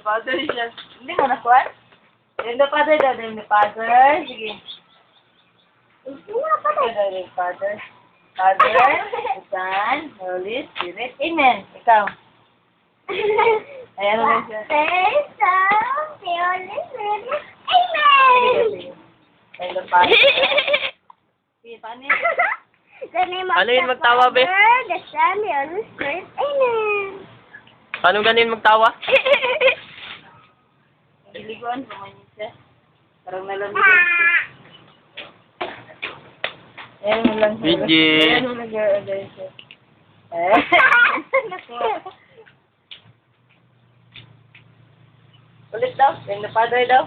Father siya. Hindi mo na kuhan? Name the Father daw. Name the Father. Sige. Hindi nga pala. Name the Father. Father, the Son, Holy Spirit. Amen. Ikaw. Ayan na siya. Praise the Holy Spirit. Sige, Amen! sige. Name the Father. Sige, paano yun? The name of Ano yun the magtawa, be? Father, the Son, the Holy Spirit. Amen! Paano ganin magtawa? Iliguan, pumanyin siya. Parang nalamig. Ayan mo lang siya. Biggie. Ayan mo lang siya. Eh. Ulit daw. Name the Father daw.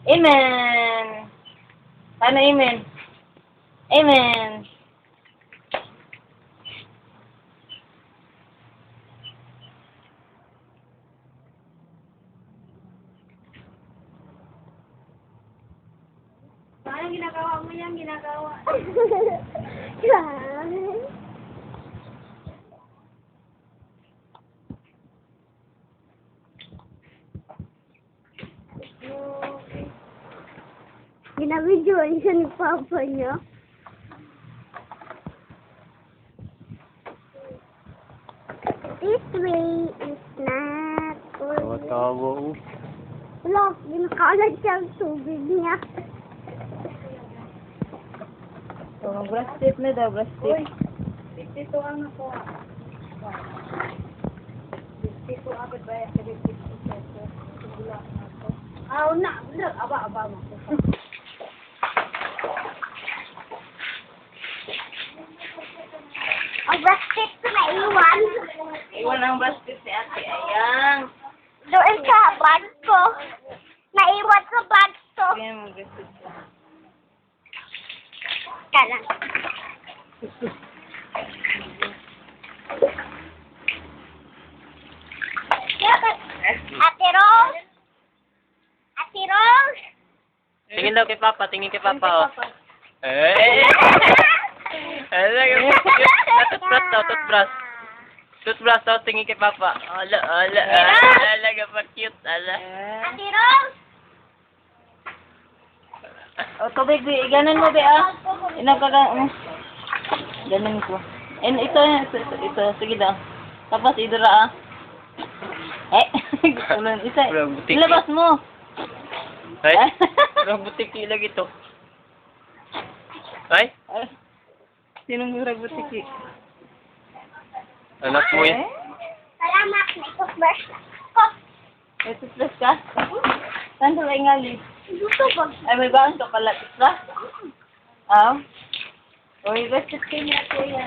Amen. Paano amen? Amen. Paano ginagawa mo yan? Ginagawa. Ginabidyoan siya ni Papa niya. This way is not good. Tawa oh. Wala, ginakalat siya ang tubig niya. So, brush tip na daw, brush tip. Dito ang nakuha. Dito agad ba yan? Dito na. Aba mo. Ang basket ko na iwan. Iwan ang brush tip si Ate Ayang. Doon sa bag ko. Naiwan sa bag ko. Ayan mo, brush tip siya. Kala. Ate Rose? Ate Rose? Tingin daw kay Papa, tingin kay Papa oh. Eh. Toothbrush daw, toothbrush. Toothbrush daw, tingin kay Papa. Ala, gapa cute, ala. Ate Rose? O, tubig, ganon mo, be, ah. Ganon ko. And ito, sige daw. Tapos, idura, ah. Isa, Walang butik. ilabas mo. Ay, parang butiki lagi to. Ay, Ay, sinong murag butiki? anak mo yan. Salamat, may toothbrush na. Oh, May toothbrush ka? Saan ka lang ngali? gusto ba? Ay, may baon ka pala, toothbrush? Aw? O, i-brush tip kayo niya, kuya.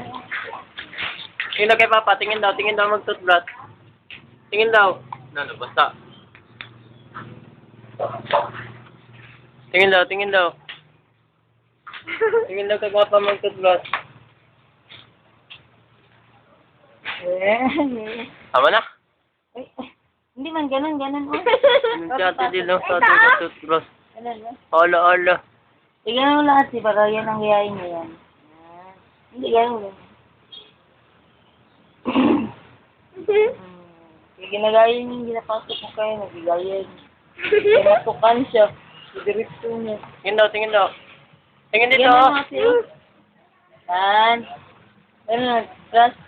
Tingin daw kay Papa, tingin daw mag-toothbrush. Tingin daw. Ano, basta. Tingin daw. Tingin daw kay Papa mag-toothbrush. Tama na. Ay, hindi man, ganon. Si Ate Dilo sa ating toothbrush. Ala. Tignan mo lahat, si para yan ang gayahin niya yan. Hindi, ganon lang. Ginagayin yung ginapasok mo kayo, nagigayin. Pinatukan siya. Diretso niya. Tingin daw. Tingin dito. Tignan mo kasi. Yan. Ano, trust.